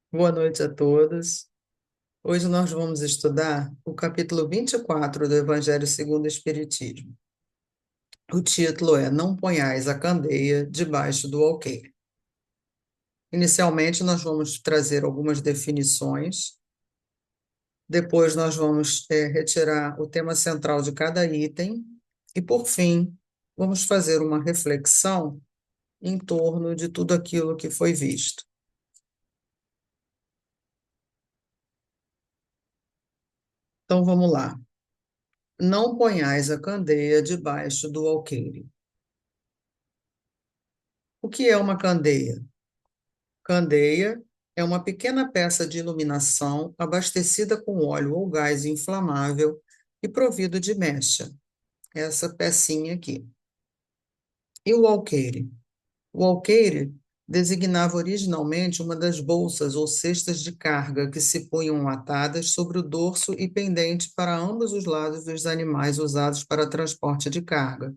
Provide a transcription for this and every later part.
Boa noite a todos. Hoje nós vamos estudar o capítulo 24 do Evangelho segundo o Espiritismo. O título é Não ponhais a candeia debaixo do alqueire. Inicialmente, nós vamos trazer algumas definições, depois nós vamos retirar o tema central de cada item e, por fim, vamos fazer uma reflexão em torno de tudo aquilo que foi visto. Então, vamos lá. Não ponhais a candeia debaixo do alqueire. O que é uma candeia? Candeia é uma pequena peça de iluminação abastecida com óleo ou gás inflamável e provido de mecha, essa pecinha aqui. E o alqueire? O alqueire designava originalmente uma das bolsas ou cestas de carga que se punham atadas sobre o dorso e pendente para ambos os lados dos animais usados para transporte de carga.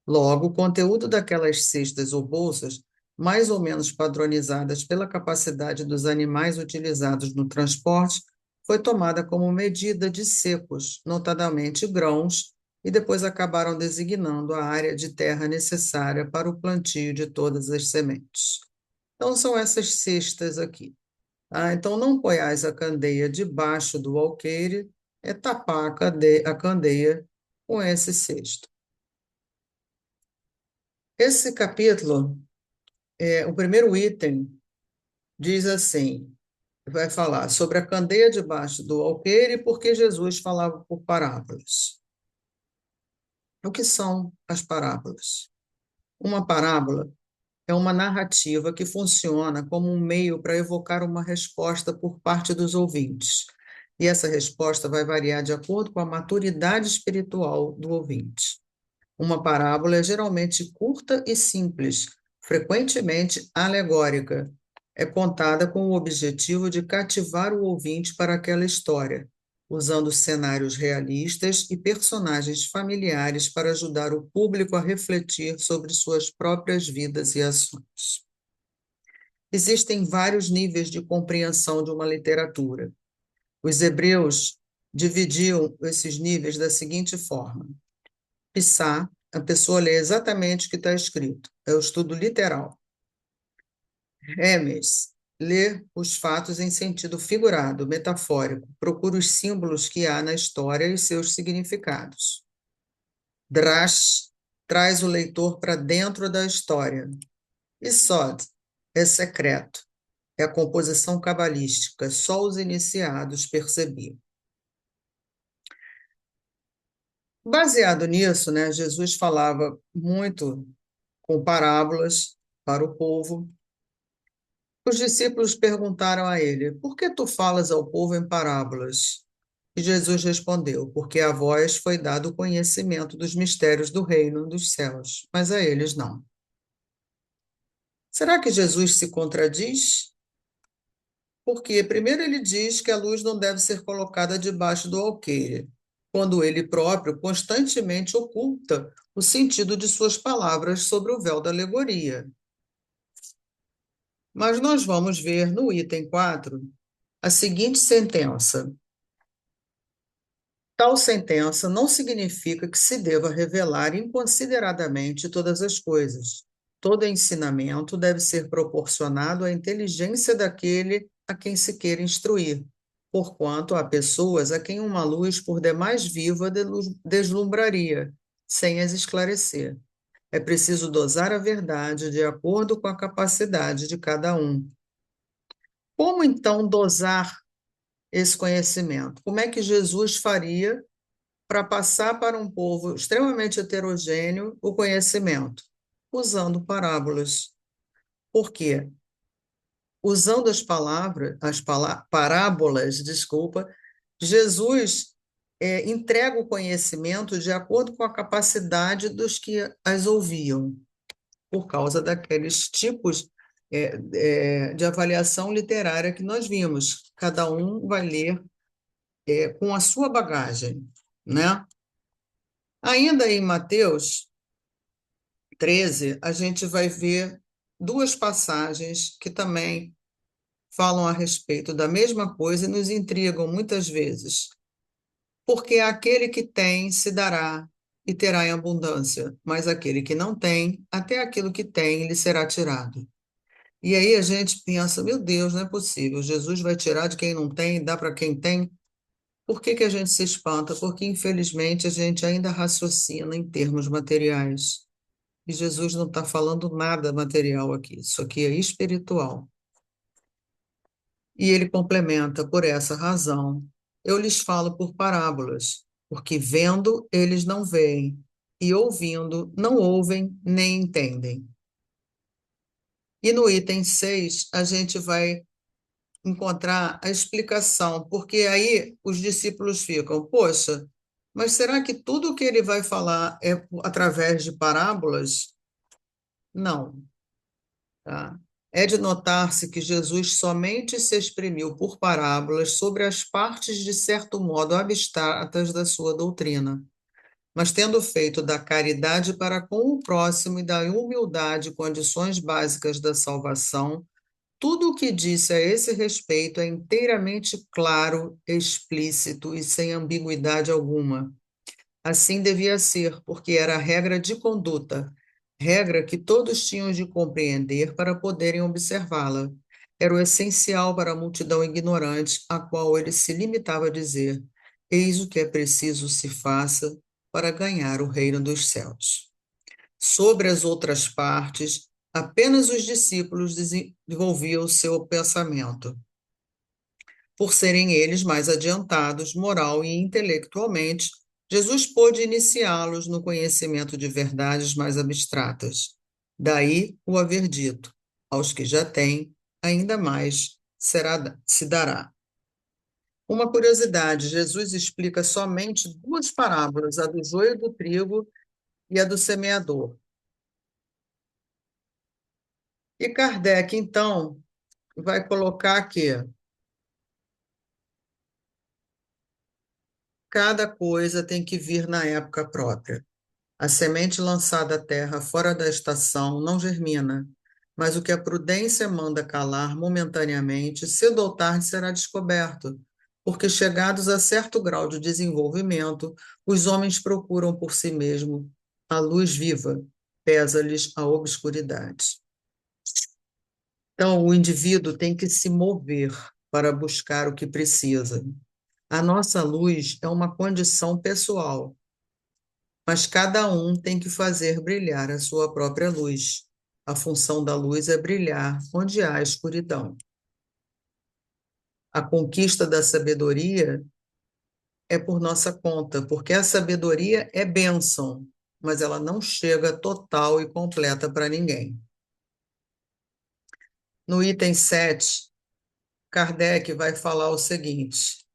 Logo, o conteúdo daquelas cestas ou bolsas, mais ou menos padronizadas pela capacidade dos animais utilizados no transporte, foi tomada como medida de secos, notadamente grãos, e depois acabaram designando a área de terra necessária para o plantio de todas as sementes. Então, são essas cestas aqui. Então, não ponhais a candeia debaixo do alqueire, é tapar a candeia com esse cesto. Esse capítulo, o primeiro item, diz assim: vai falar sobre a candeia debaixo do alqueire e por que Jesus falava por parábolas. O que são as parábolas? Uma parábola é uma narrativa que funciona como um meio para evocar uma resposta por parte dos ouvintes. E essa resposta vai variar de acordo com a maturidade espiritual do ouvinte. Uma parábola é geralmente curta e simples, frequentemente alegórica. É contada com o objetivo de cativar o ouvinte para aquela história, usando cenários realistas e personagens familiares para ajudar o público a refletir sobre suas próprias vidas e ações. Existem vários níveis de compreensão de uma literatura. Os hebreus dividiam esses níveis da seguinte forma: Psá, a pessoa lê exatamente o que está escrito. É o estudo literal. Remes, lê os fatos em sentido figurado, metafórico. Procura os símbolos que há na história e seus significados. Drash traz o leitor para dentro da história. E Sod é secreto. É a composição cabalística. Só os iniciados percebiam. Baseado nisso, né, Jesus falava muito com parábolas para o povo. Os discípulos perguntaram a ele: Por que tu falas ao povo em parábolas? E Jesus respondeu: Porque a vós foi dado o conhecimento dos mistérios do reino dos céus, mas a eles não. Será que Jesus se contradiz? Porque, primeiro, ele diz que a luz não deve ser colocada debaixo do alqueire, quando ele próprio constantemente oculta o sentido de suas palavras sobre o véu da alegoria. Mas nós vamos ver no item 4 a seguinte sentença: Tal sentença não significa que se deva revelar inconsideradamente todas as coisas. Todo ensinamento deve ser proporcionado à inteligência daquele a quem se queira instruir, porquanto há pessoas a quem uma luz por demais viva deslumbraria, sem as esclarecer. É preciso dosar a verdade de acordo com a capacidade de cada um. Como então dosar esse conhecimento? Como é que Jesus faria para passar para um povo extremamente heterogêneo o conhecimento? Usando parábolas. Por quê? Usando parábolas, desculpa, Jesus entrega o conhecimento de acordo com a capacidade dos que as ouviam, por causa daqueles tipos de avaliação literária que nós vimos. Cada um vai ler com a sua bagagem, né? Ainda em Mateus 13, a gente vai ver duas passagens que também falam a respeito da mesma coisa e nos intrigam muitas vezes. Porque aquele que tem se dará e terá em abundância, mas aquele que não tem, até aquilo que tem lhe será tirado. E aí a gente pensa, meu Deus, não é possível, Jesus vai tirar de quem não tem e dá para quem tem? Por que que a gente se espanta? Porque, infelizmente, a gente ainda raciocina em termos materiais. E Jesus não está falando nada material aqui, isso aqui é espiritual. E ele complementa, por essa razão, eu lhes falo por parábolas, porque vendo eles não veem, e ouvindo não ouvem nem entendem. E no item 6 a gente vai encontrar a explicação, porque aí os discípulos ficam, poxa, mas será que tudo o que ele vai falar é através de parábolas? Não, tá? É de notar-se que Jesus somente se exprimiu por parábolas sobre as partes de certo modo abstratas da sua doutrina, mas tendo feito da caridade para com o próximo e da humildade condições básicas da salvação, tudo o que disse a esse respeito é inteiramente claro, explícito e sem ambiguidade alguma. Assim devia ser, porque era a regra de conduta, regra que todos tinham de compreender para poderem observá-la. Era o essencial para a multidão ignorante, a qual ele se limitava a dizer: Eis o que é preciso se faça para ganhar o reino dos céus. Sobre as outras partes, apenas os discípulos desenvolviam o seu pensamento, por serem eles mais adiantados, moral e intelectualmente. Jesus pôde iniciá-los no conhecimento de verdades mais abstratas. Daí o haver dito: aos que já têm, ainda mais se dará. Uma curiosidade: Jesus explica somente duas parábolas, a do joio e do trigo e a do semeador. E Kardec, então, vai colocar que cada coisa tem que vir na época própria. A semente lançada à terra fora da estação não germina, mas o que a prudência manda calar momentaneamente, cedo ou tarde será descoberto, porque chegados a certo grau de desenvolvimento, os homens procuram por si mesmos a luz viva, pesa-lhes a obscuridade. Então, o indivíduo tem que se mover para buscar o que precisa. A nossa luz é uma condição pessoal, mas cada um tem que fazer brilhar a sua própria luz. A função da luz é brilhar onde há escuridão. A conquista da sabedoria é por nossa conta, porque a sabedoria é bênção, mas ela não chega total e completa para ninguém. No item 7, Kardec vai falar o seguinte: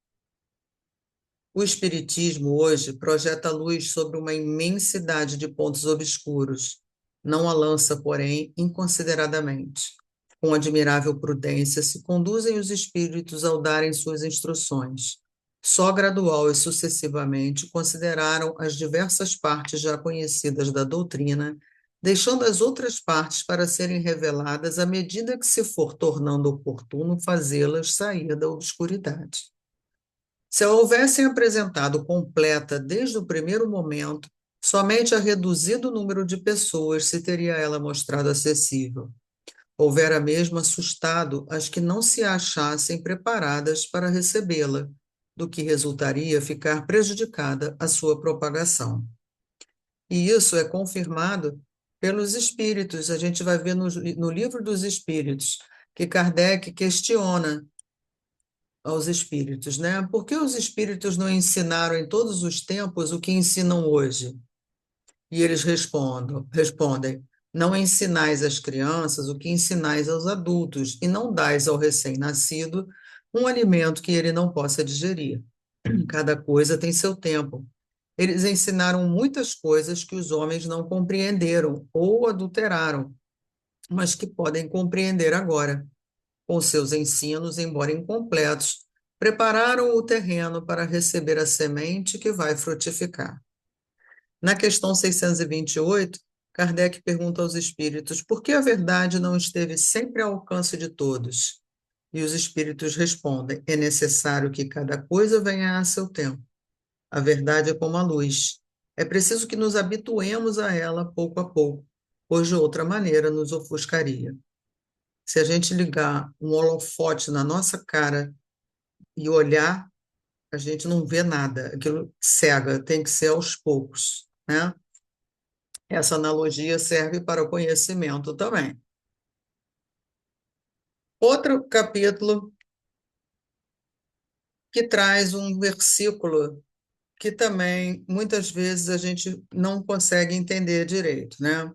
o Espiritismo hoje projeta luz sobre uma imensidade de pontos obscuros. Não a lança, porém, inconsideradamente. Com admirável prudência se conduzem os espíritos ao darem suas instruções. Só gradual e sucessivamente consideraram as diversas partes já conhecidas da doutrina, deixando as outras partes para serem reveladas à medida que se for tornando oportuno fazê-las sair da obscuridade. Se a houvessem apresentado completa desde o primeiro momento, somente a reduzido número de pessoas se teria ela mostrado acessível. Houvera mesmo assustado as que não se achassem preparadas para recebê-la, do que resultaria ficar prejudicada a sua propagação. E isso é confirmado pelos espíritos. A gente vai ver no livro dos espíritos que Kardec questiona aos espíritos, né? Por que os espíritos não ensinaram em todos os tempos o que ensinam hoje? E eles respondem: não ensinais às crianças o que ensinais aos adultos, e não dais ao recém-nascido um alimento que ele não possa digerir. Cada coisa tem seu tempo. Eles ensinaram muitas coisas que os homens não compreenderam ou adulteraram, mas que podem compreender agora. Com seus ensinos, embora incompletos, prepararam o terreno para receber a semente que vai frutificar. Na questão 628, Kardec pergunta aos espíritos por que a verdade não esteve sempre ao alcance de todos. E os espíritos respondem: é necessário que cada coisa venha a seu tempo. A verdade é como a luz. É preciso que nos habituemos a ela pouco a pouco, pois de outra maneira nos ofuscaria. Se a gente ligar um holofote na nossa cara e olhar, a gente não vê nada. Aquilo cega, tem que ser aos poucos, né? Essa analogia serve para o conhecimento também. Outro capítulo que traz um versículo que também muitas vezes a gente não consegue entender direito, né?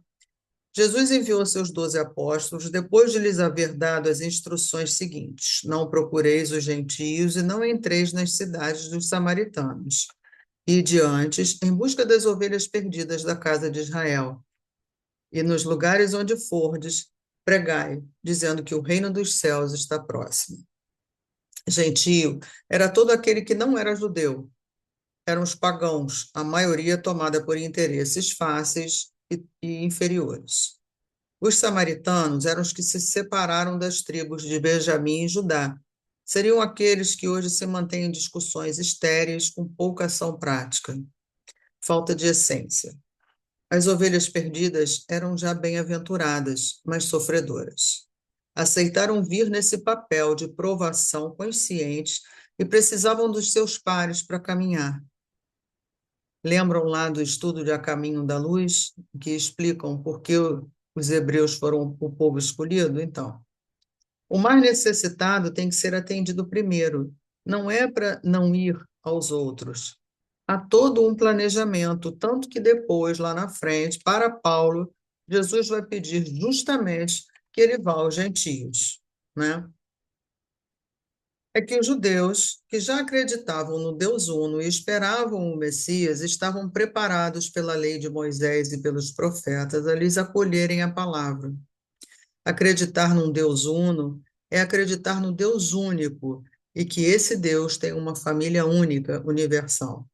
Jesus enviou seus 12 apóstolos depois de lhes haver dado as instruções seguintes: não procureis os gentios e não entreis nas cidades dos samaritanos. Ide antes em busca das ovelhas perdidas da casa de Israel. E nos lugares onde fordes, pregai, dizendo que o reino dos céus está próximo. Gentio era todo aquele que não era judeu. Eram os pagãos, a maioria tomada por interesses fáceis e inferiores. Os samaritanos eram os que se separaram das tribos de Benjamim e Judá. Seriam aqueles que hoje se mantêm em discussões estéreis com pouca ação prática, falta de essência. As ovelhas perdidas eram já bem-aventuradas, mas sofredoras. Aceitaram vir nesse papel de provação consciente e precisavam dos seus pares para caminhar. Lembram lá do estudo de A Caminho da Luz, que explicam por que os hebreus foram o povo escolhido? Então, o mais necessitado tem que ser atendido primeiro. Não é para não ir aos outros. Há todo um planejamento, tanto que depois, lá na frente, para Paulo, Jesus vai pedir justamente que ele vá aos gentios, né? É que os judeus, que já acreditavam no Deus Uno e esperavam o Messias, estavam preparados pela lei de Moisés e pelos profetas a lhes acolherem a palavra. Acreditar num Deus Uno é acreditar no Deus único e que esse Deus tem uma família única, universal.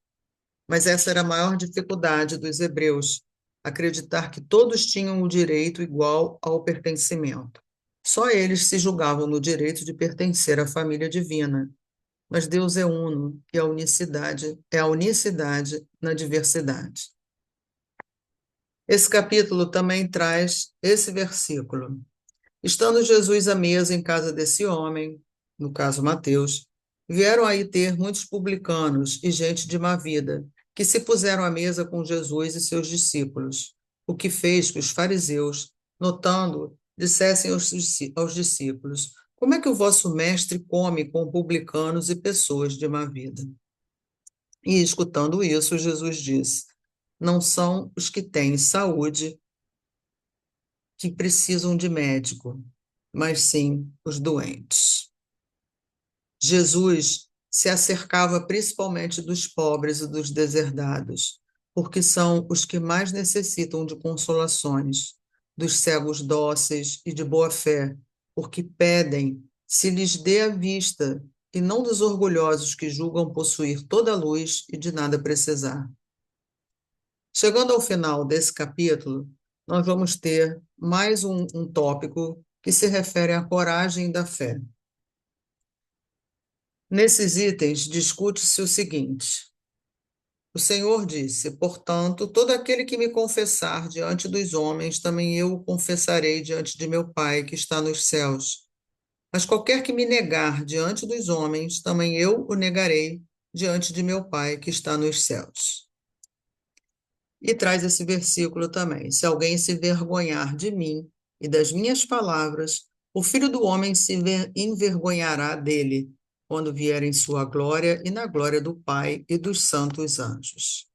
Mas essa era a maior dificuldade dos hebreus, acreditar que todos tinham o direito igual ao pertencimento. Só eles se julgavam no direito de pertencer à família divina. Mas Deus é uno e a unicidade na diversidade. Esse capítulo também traz esse versículo. Estando Jesus à mesa em casa desse homem, no caso Mateus, vieram aí ter muitos publicanos e gente de má vida, que se puseram à mesa com Jesus e seus discípulos, o que fez que os fariseus, notando, dissessem aos discípulos: como é que o vosso mestre come com publicanos e pessoas de má vida? E, escutando isso, Jesus disse: não são os que têm saúde que precisam de médico, mas sim os doentes. Jesus se acercava principalmente dos pobres e dos deserdados, porque são os que mais necessitam de consolações, dos cegos dóceis e de boa fé, porque pedem se lhes dê a vista, e não dos orgulhosos que julgam possuir toda a luz e de nada precisar. Chegando ao final desse capítulo, nós vamos ter mais um tópico que se refere à coragem da fé. Nesses itens, discute-se o seguinte: o Senhor disse, portanto, todo aquele que me confessar diante dos homens, também eu o confessarei diante de meu Pai que está nos céus. Mas qualquer que me negar diante dos homens, também eu o negarei diante de meu Pai que está nos céus. E traz esse versículo também: se alguém se vergonhar de mim e das minhas palavras, o Filho do Homem se envergonhará dele, quando vier em sua glória e na glória do Pai e dos santos anjos.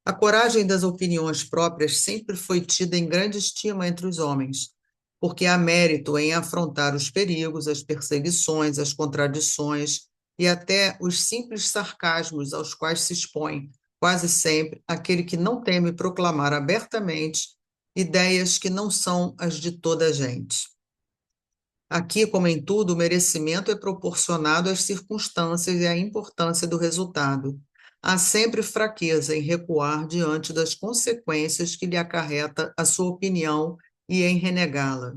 A coragem das opiniões próprias sempre foi tida em grande estima entre os homens, porque há mérito em afrontar os perigos, as perseguições, as contradições e até os simples sarcasmos aos quais se expõe, quase sempre, aquele que não teme proclamar abertamente ideias que não são as de toda a gente. Aqui, como em tudo, o merecimento é proporcionado às circunstâncias e à importância do resultado. Há sempre fraqueza em recuar diante das consequências que lhe acarreta a sua opinião e em renegá-la.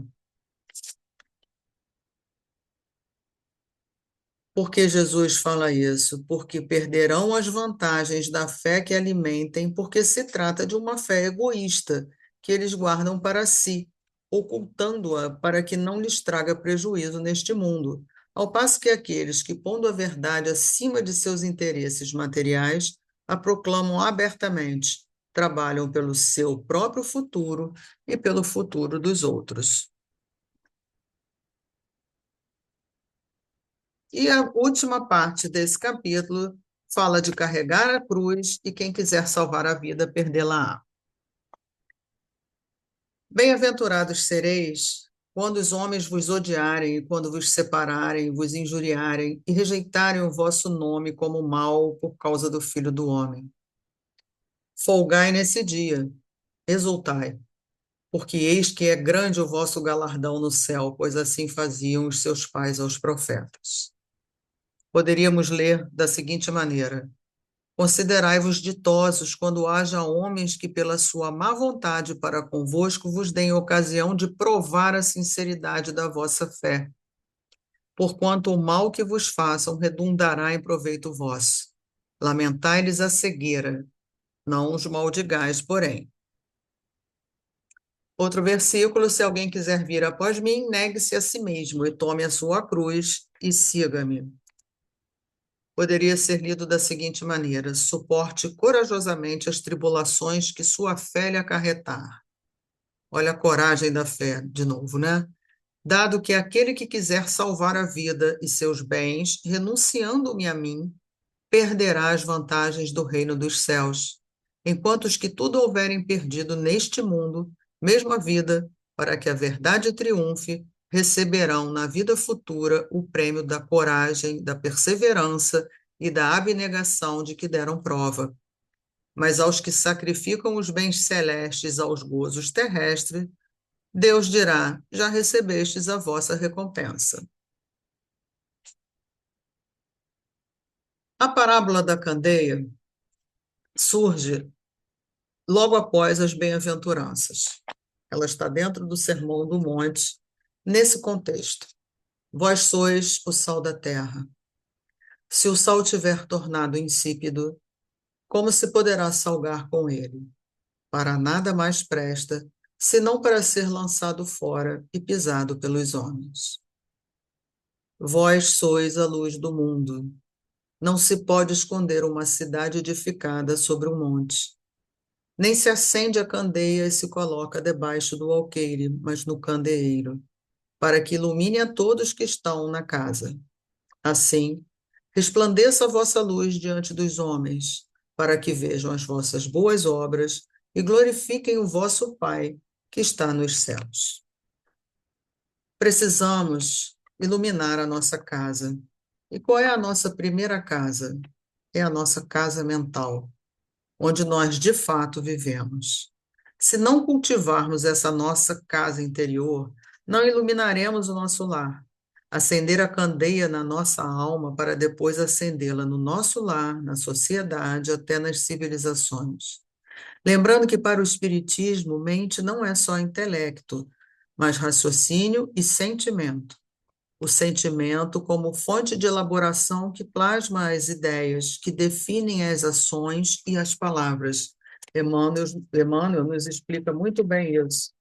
Por que Jesus fala isso? Porque perderão as vantagens da fé que alimentem, porque se trata de uma fé egoísta, que eles guardam para si, ocultando-a para que não lhes traga prejuízo neste mundo. Ao passo que aqueles que, pondo a verdade acima de seus interesses materiais, a proclamam abertamente, trabalham pelo seu próprio futuro e pelo futuro dos outros. E a última parte desse capítulo fala de carregar a cruz e quem quiser salvar a vida, perdê-la-á. Bem-aventurados sereis quando os homens vos odiarem, e quando vos separarem, vos injuriarem e rejeitarem o vosso nome como mal por causa do Filho do Homem. Folgai nesse dia, exultai, porque eis que é grande o vosso galardão no céu, pois assim faziam os seus pais aos profetas. Poderíamos ler da seguinte maneira: considerai-vos ditosos quando haja homens que, pela sua má vontade para convosco, vos deem ocasião de provar a sinceridade da vossa fé. Porquanto o mal que vos façam redundará em proveito vosso. Lamentai-lhes a cegueira, não os maldigais, porém. Outro versículo: se alguém quiser vir após mim, negue-se a si mesmo e tome a sua cruz e siga-me. Poderia ser lido da seguinte maneira: suporte corajosamente as tribulações que sua fé lhe acarretar. Olha a coragem da fé, de novo, né? Dado que aquele que quiser salvar a vida e seus bens, renunciando-me a mim, perderá as vantagens do reino dos céus, enquanto os que tudo houverem perdido neste mundo, mesmo a vida, para que a verdade triunfe, receberão na vida futura o prêmio da coragem, da perseverança e da abnegação de que deram prova. Mas aos que sacrificam os bens celestes aos gozos terrestres, Deus dirá: já recebestes a vossa recompensa. A parábola da candeia surge logo após as bem-aventuranças. Ela está dentro do Sermão do Monte, nesse contexto. Vós sois o sal da terra. Se o sal tiver tornado insípido, como se poderá salgar com ele? Para nada mais presta, senão para ser lançado fora e pisado pelos homens. Vós sois a luz do mundo. Não se pode esconder uma cidade edificada sobre um monte. Nem se acende a candeia e se coloca debaixo do alqueire, mas no candeeiro, para que ilumine a todos que estão na casa. Assim, resplandeça a vossa luz diante dos homens, para que vejam as vossas boas obras e glorifiquem o vosso Pai, que está nos céus. Precisamos iluminar a nossa casa. E qual é a nossa primeira casa? É a nossa casa mental, onde nós de fato vivemos. Se não cultivarmos essa nossa casa interior, não iluminaremos o nosso lar. Acender a candeia na nossa alma para depois acendê-la no nosso lar, na sociedade, até nas civilizações. Lembrando que para o Espiritismo, mente não é só intelecto, mas raciocínio e sentimento. O sentimento como fonte de elaboração que plasma as ideias, que definem as ações e as palavras. Emmanuel nos explica muito bem isso.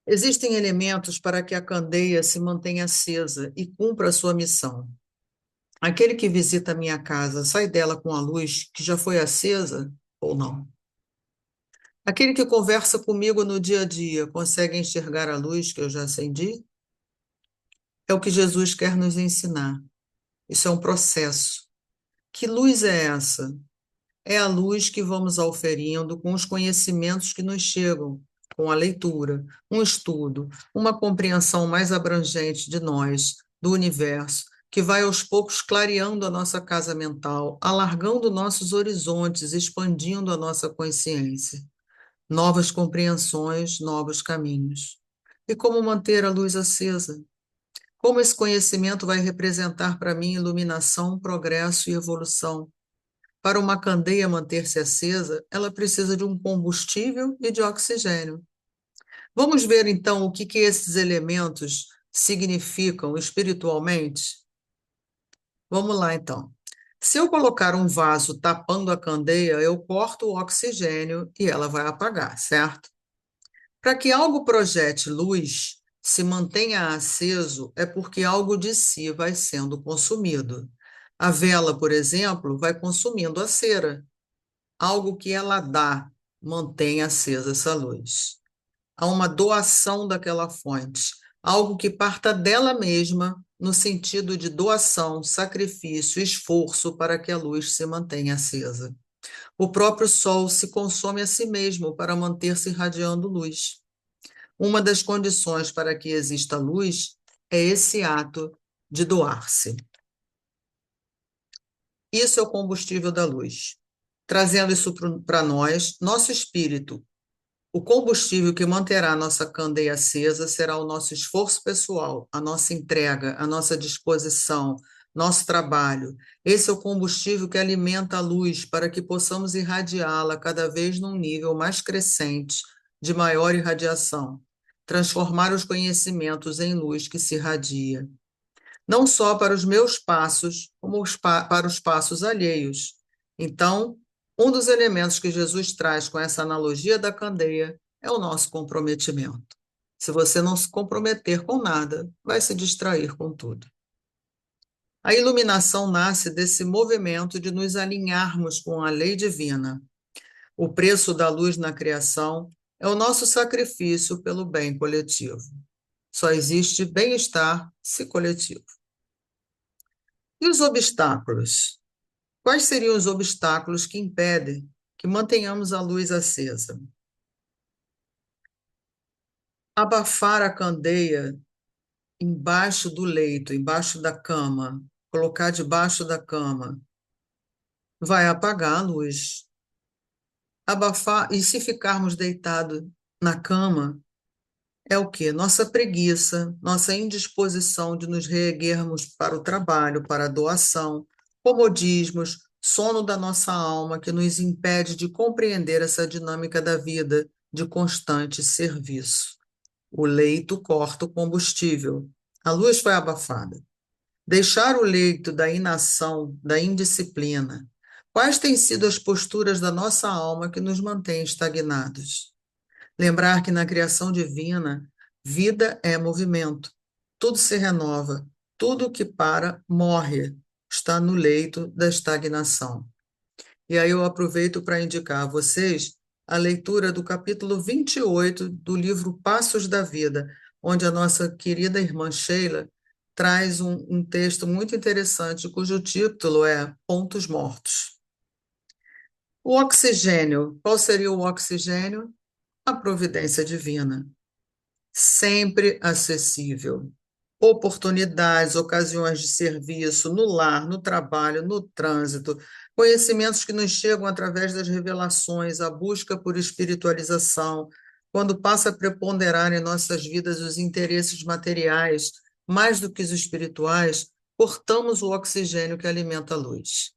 Existem elementos para que a candeia se mantenha acesa e cumpra a sua missão. Aquele que visita a minha casa sai dela com a luz que já foi acesa ou não? Aquele que conversa comigo no dia a dia consegue enxergar a luz que eu já acendi? É o que Jesus quer nos ensinar. Isso é um processo. Que luz é essa? É a luz que vamos auferindo com os conhecimentos que nos chegam, com a leitura, um estudo, uma compreensão mais abrangente de nós, do universo, que vai aos poucos clareando a nossa casa mental, alargando nossos horizontes, expandindo a nossa consciência. Novas compreensões, novos caminhos. E como manter a luz acesa? Como esse conhecimento vai representar para mim iluminação, progresso e evolução? Para uma candeia manter-se acesa, ela precisa de um combustível e de oxigênio. Vamos ver então o que esses elementos significam espiritualmente? Vamos lá, então. Se eu colocar um vaso tapando a candeia, eu corto o oxigênio e ela vai apagar, certo? Para que algo projete luz, se mantenha aceso, é porque algo de si vai sendo consumido. A vela, por exemplo, vai consumindo a cera. Algo que ela dá mantém acesa essa luz. Há uma doação daquela fonte, algo que parta dela mesma, no sentido de doação, sacrifício, esforço para que a luz se mantenha acesa. O próprio sol se consome a si mesmo para manter-se irradiando luz. Uma das condições para que exista luz é esse ato de doar-se. Isso é o combustível da luz. Trazendo isso para nós, nosso espírito, o combustível que manterá a nossa candeia acesa será o nosso esforço pessoal, a nossa entrega, a nossa disposição, nosso trabalho. Esse é o combustível que alimenta a luz para que possamos irradiá-la cada vez num nível mais crescente, de maior irradiação. Transformar os conhecimentos em luz que se irradia não só para os meus passos, como para os passos alheios. Então, um dos elementos que Jesus traz com essa analogia da candeia é o nosso comprometimento. Se você não se comprometer com nada, vai se distrair com tudo. A iluminação nasce desse movimento de nos alinharmos com a lei divina. O preço da luz na criação é o nosso sacrifício pelo bem coletivo. Só existe bem-estar se coletivo. E os obstáculos? Quais seriam os obstáculos que impedem que mantenhamos a luz acesa? Abafar a candeia embaixo do leito, embaixo da cama, colocar debaixo da cama, vai apagar a luz. Abafar, e se ficarmos deitados na cama, é o quê? Nossa preguiça, nossa indisposição de nos reerguermos para o trabalho, para a doação, comodismos, sono da nossa alma que nos impede de compreender essa dinâmica da vida de constante serviço. O leito corta o combustível. A luz foi abafada. Deixar o leito da inação, da indisciplina. Quais têm sido as posturas da nossa alma que nos mantêm estagnados? Lembrar que na criação divina, vida é movimento, tudo se renova, tudo que para morre, está no leito da estagnação. E aí eu aproveito para indicar a vocês a leitura do capítulo 28 do livro Passos da Vida, onde a nossa querida irmã Sheila traz um texto muito interessante, cujo título é Pontos Mortos. O oxigênio, qual seria o oxigênio? A providência divina, sempre acessível. Oportunidades, ocasiões de serviço, no lar, no trabalho, no trânsito, conhecimentos que nos chegam através das revelações, a busca por espiritualização, quando passa a preponderar em nossas vidas os interesses materiais, mais do que os espirituais, cortamos o oxigênio que alimenta a luz.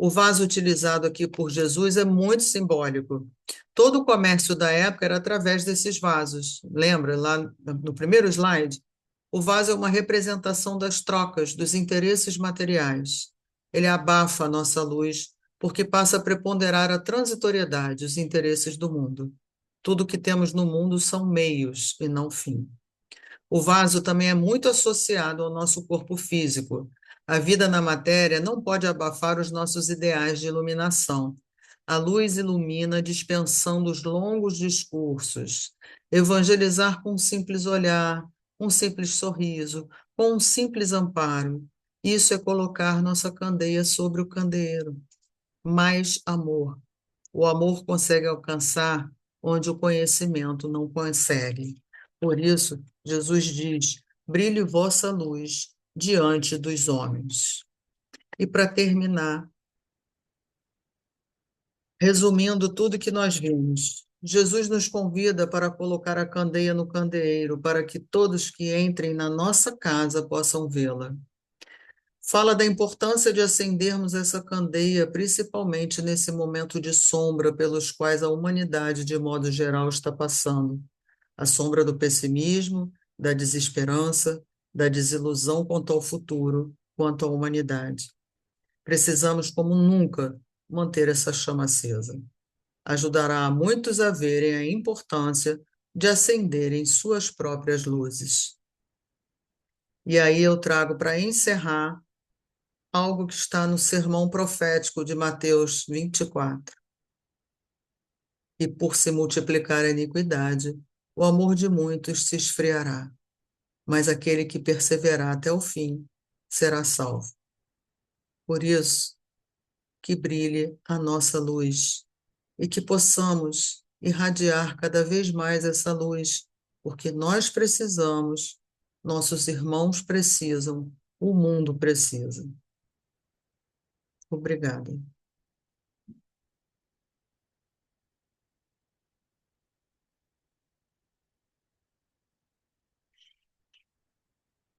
O vaso utilizado aqui por Jesus é muito simbólico. Todo o comércio da época era através desses vasos. Lembra, lá no primeiro slide? O vaso é uma representação das trocas, dos interesses materiais. Ele abafa a nossa luz, porque passa a preponderar a transitoriedade, os interesses do mundo. Tudo que temos no mundo são meios e não fim. O vaso também é muito associado ao nosso corpo físico. A vida na matéria não pode abafar os nossos ideais de iluminação. A luz ilumina dispensando os longos discursos. Evangelizar com um simples olhar, um simples sorriso, com um simples amparo. Isso é colocar nossa candeia sobre o candeeiro. Mais amor. O amor consegue alcançar onde o conhecimento não consegue. Por isso, Jesus diz: brilhe vossa luz diante dos homens. E para terminar, resumindo tudo que nós vimos, Jesus nos convida para colocar a candeia no candeeiro, para que todos que entrem na nossa casa possam vê-la. Fala da importância de acendermos essa candeia, principalmente nesse momento de sombra pelos quais a humanidade, de modo geral, está passando. A sombra do pessimismo, da desesperança, da desilusão quanto ao futuro, quanto à humanidade. Precisamos, como nunca, manter essa chama acesa. Ajudará a muitos a verem a importância de acenderem suas próprias luzes. E aí eu trago para encerrar algo que está no sermão profético de Mateus 24. E por se multiplicar a iniquidade, o amor de muitos se esfriará, mas aquele que perseverar até o fim será salvo. Por isso, que brilhe a nossa luz e que possamos irradiar cada vez mais essa luz, porque nós precisamos, nossos irmãos precisam, o mundo precisa. Obrigada.